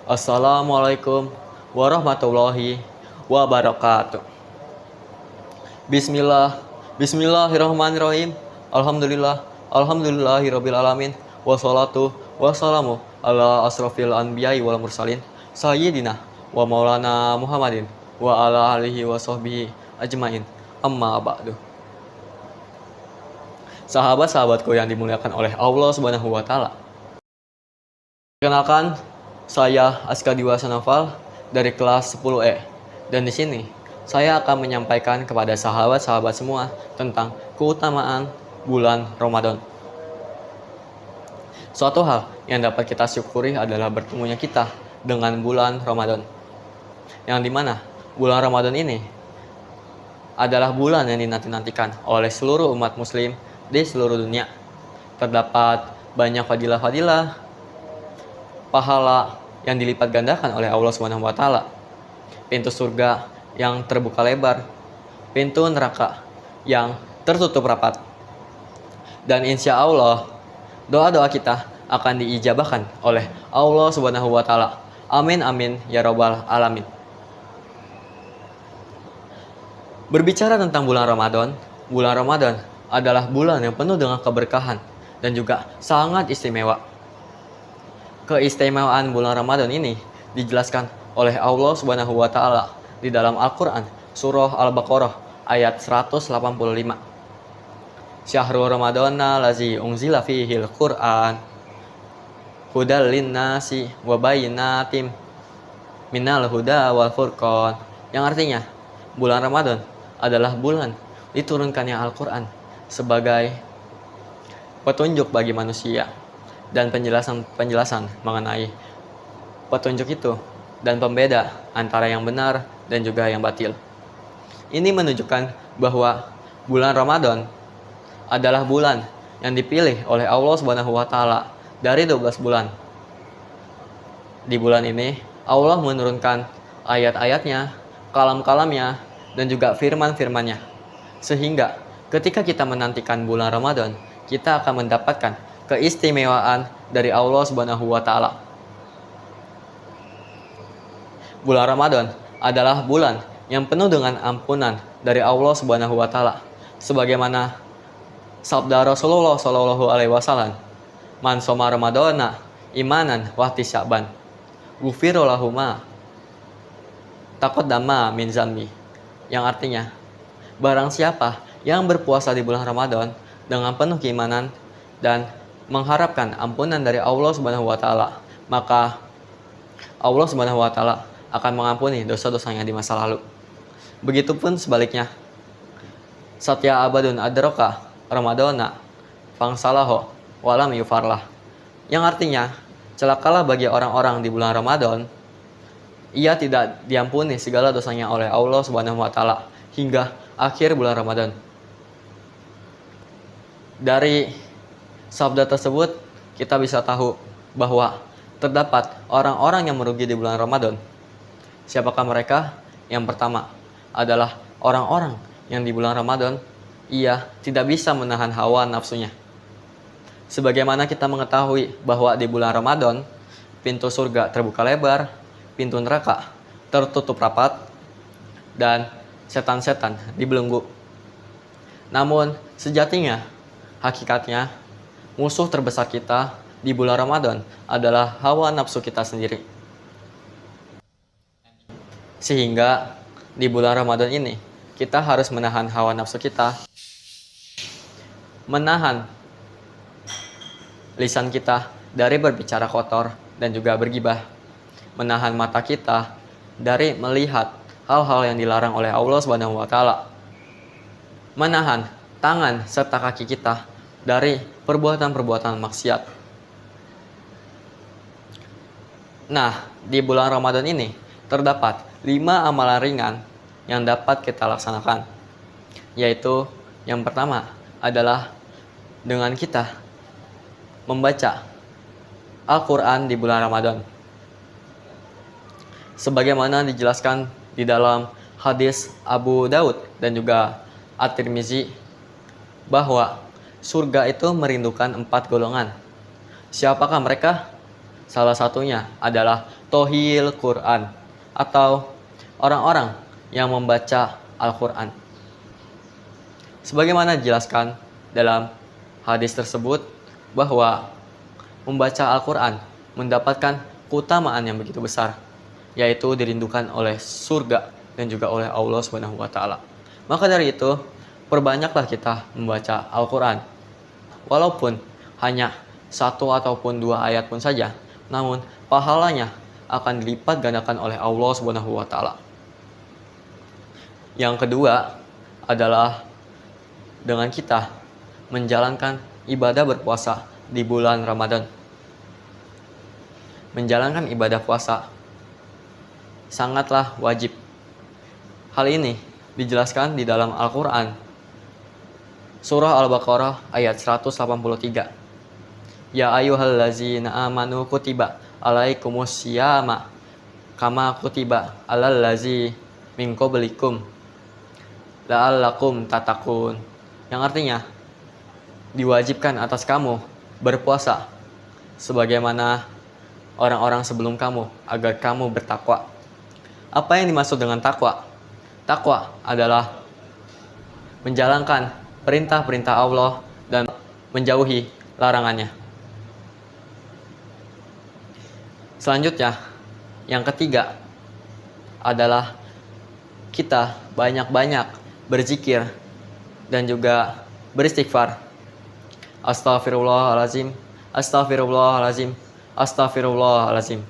Assalamualaikum warahmatullahi wabarakatuh. Bismillah, Bismillahirrahmanirrahim. Alhamdulillahirabbil alamin. Wassalatu wassalamu ala asrofil anbiya'i wal mursalin. Sayyidina wa maulana Muhammadin wa ala alihi wa sahbihi ajmain. Amma ba'du. Sahabat-sahabatku yang dimuliakan oleh Allah Subhanahu wa taala. Perkenalkan, saya Askadi Wasanafal dari kelas 10E. Dan di sini saya akan menyampaikan kepada sahabat-sahabat semua tentang keutamaan bulan Ramadan. Suatu hal yang dapat kita syukuri adalah bertemunya kita dengan bulan Ramadan. Yang dimana bulan Ramadan ini adalah bulan yang dinanti-nantikan oleh seluruh umat muslim di seluruh dunia. Terdapat banyak fadilah-fadilah, pahala yang dilipat gandakan oleh Allah Subhanahu wa taala. Pintu surga yang terbuka lebar, pintu neraka yang tertutup rapat. Dan insya Allah doa-doa kita akan diijabahkan oleh Allah Subhanahu wa taala. Amin amin ya rabbal alamin. Berbicara tentang bulan Ramadan adalah bulan yang penuh dengan keberkahan dan juga sangat istimewa. Keistimewaan bulan Ramadan ini dijelaskan oleh Allah Subhanahu wa taala di dalam Al-Qur'an surah Al-Baqarah ayat 185. Syahrul Ramadana lazi unzila fihil Qur'an hudal linnasi wa bayyinatim minal huda wal furqan. Yang artinya, bulan Ramadan adalah bulan diturunkannya Al-Qur'an sebagai petunjuk bagi manusia dan penjelasan mengenai petunjuk itu dan pembeda antara yang benar dan juga yang batil. Ini menunjukkan bahwa bulan Ramadan adalah bulan yang dipilih oleh Allah Subhanahu wa taala dari 12 bulan. Di bulan ini Allah menurunkan ayat-ayatnya, kalam-kalamnya, dan juga firman-firmannya. Sehingga ketika kita menantikan bulan Ramadan, kita akan mendapatkan keistimewaan dari Allah Subhanahu wa taala. Bulan Ramadan adalah bulan yang penuh dengan ampunan dari Allah Subhanahu wa taala. Sebagaimana sabda Rasulullah sallallahu alaihi wasallam, "Man shoma Ramadana imanan wa ihtisaban, ghufira lahu ma taqaddama min zambi." Yang artinya, barang siapa yang berpuasa di bulan Ramadan dengan penuh keimanan dan mengharapkan ampunan dari Allah Subhanahu wa taala, maka Allah Subhanahu wa taala akan mengampuni dosa-dosanya di masa lalu. Begitupun sebaliknya, satya abadun adraka Ramadana fangsalaho walam yufarlah. Yang artinya, celakalah bagi orang-orang di bulan Ramadan, ia tidak diampuni segala dosanya oleh Allah Subhanahu wa taala hingga akhir bulan Ramadan. Dari sabda tersebut, kita bisa tahu bahwa terdapat orang-orang yang merugi di bulan Ramadan. Siapakah mereka? Yang pertama adalah orang-orang yang di bulan Ramadan ia tidak bisa menahan hawa nafsunya. Sebagaimana kita mengetahui bahwa di bulan Ramadan pintu surga terbuka lebar, pintu neraka tertutup rapat, dan setan-setan dibelenggu. Namun sejatinya, hakikatnya, musuh terbesar kita di bulan Ramadan adalah hawa nafsu kita sendiri. Sehingga di bulan Ramadan ini kita harus menahan hawa nafsu kita, menahan lisan kita dari berbicara kotor dan juga bergibah, menahan mata kita dari melihat hal-hal yang dilarang oleh Allah Subhanahu wa taala, menahan tangan serta kaki kita dari perbuatan-perbuatan maksiat. Nah, di bulan Ramadan ini terdapat 5 amalan ringan yang dapat kita laksanakan. Yaitu yang pertama adalah dengan kita membaca Al-Quran di bulan Ramadan. Sebagaimana dijelaskan di dalam hadis Abu Daud dan juga At-Tirmizi bahwa surga itu merindukan 4 golongan. Siapakah mereka? Salah satunya adalah Tohil Quran atau orang-orang yang membaca Al-Quran. Sebagaimana dijelaskan dalam hadis tersebut bahwa membaca Al-Quran mendapatkan keutamaan yang begitu besar, yaitu dirindukan oleh surga dan juga oleh Allah Subhanahu wa taala. Maka dari itu, perbanyaklah kita membaca Al-Quran. Walaupun hanya 1 ataupun 2 ayat pun saja, namun pahalanya akan dilipat gandakan oleh Allah Subhanahu wa taala. Yang kedua adalah dengan kita menjalankan ibadah berpuasa di bulan Ramadan. Menjalankan ibadah puasa sangatlah wajib. Hal ini dijelaskan di dalam Al-Quran, Surah Al-Baqarah ayat 183. Ya ayyuhallazina amanu kutiba alaikumus syiyama kama kutiba alal lazi min qablikum la'allakum tattaqun. Yang artinya, diwajibkan atas kamu berpuasa sebagaimana orang-orang sebelum kamu agar kamu bertakwa. Apa yang dimaksud dengan takwa? Takwa adalah menjalankan perintah-perintah Allah dan menjauhi larangannya. Selanjutnya, yang ketiga adalah kita banyak-banyak berzikir dan juga beristighfar. Astaghfirullahalazim, astaghfirullahalazim, astaghfirullahalazim.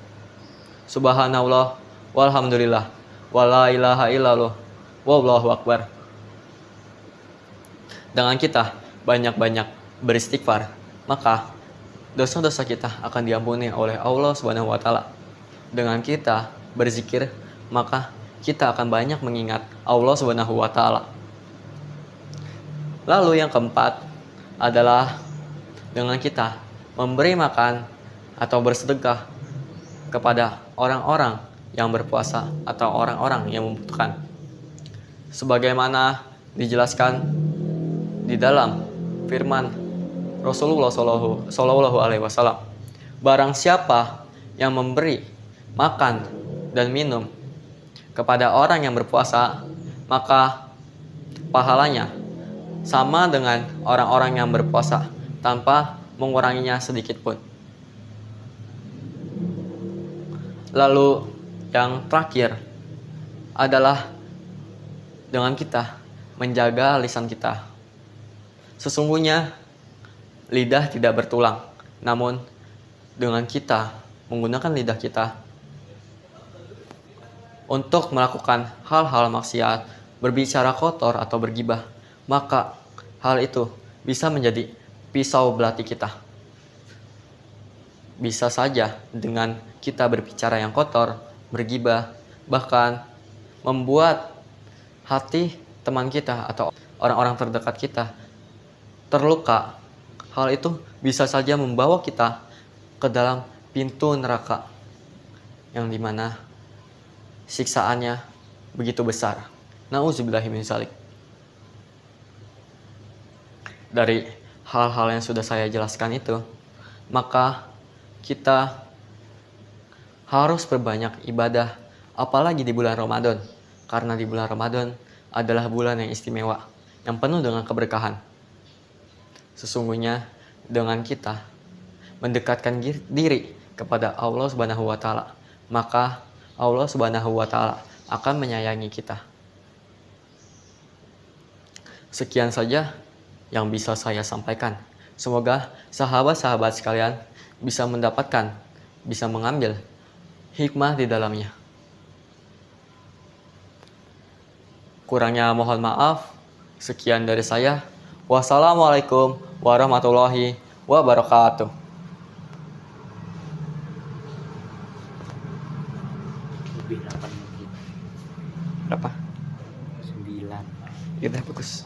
Subhanallah, walhamdulillah, wala ilaha illallah, wallahu akbar. Dengan kita banyak-banyak beristighfar, maka dosa-dosa kita akan diampuni oleh Allah Subhanahu wa taala. Dengan kita berzikir, maka kita akan banyak mengingat Allah Subhanahu wa taala. Lalu yang keempat adalah dengan kita memberi makan atau bersedekah kepada orang-orang yang berpuasa atau orang-orang yang membutuhkan. Sebagaimana dijelaskan di dalam firman Rasulullah Shallallahu Alaihi Wasallam, barang siapa yang memberi makan dan minum kepada orang yang berpuasa, maka pahalanya sama dengan orang-orang yang berpuasa tanpa menguranginya sedikit pun. Lalu yang terakhir adalah dengan kita menjaga lisan kita. Sesungguhnya lidah tidak bertulang, namun dengan kita menggunakan lidah kita untuk melakukan hal-hal maksiat, berbicara kotor atau bergibah, maka hal itu bisa menjadi pisau belati kita. Bisa saja dengan kita berbicara yang kotor, bergibah, bahkan membuat hati teman kita atau orang-orang terdekat kita terluka. Hal itu bisa saja membawa kita ke dalam pintu neraka yang dimana siksaannya begitu besar. Nauzubillahi min dzalik. Dari hal-hal yang sudah saya jelaskan itu, maka kita harus perbanyak ibadah, apalagi di bulan Ramadan. Karena di bulan Ramadan adalah bulan yang istimewa, yang penuh dengan keberkahan. Sesungguhnya dengan kita mendekatkan diri kepada Allah Subhanahu wa taala, maka Allah Subhanahu wa taala akan menyayangi kita. Sekian saja yang bisa saya sampaikan. Semoga sahabat-sahabat sekalian bisa mendapatkan, bisa mengambil hikmah di dalamnya. Kurangnya mohon maaf. Sekian dari saya. Wassalamualaikum warahmatullahi wabarakatuh. Lebih 8 menit. Berapa? 9. Udah bagus.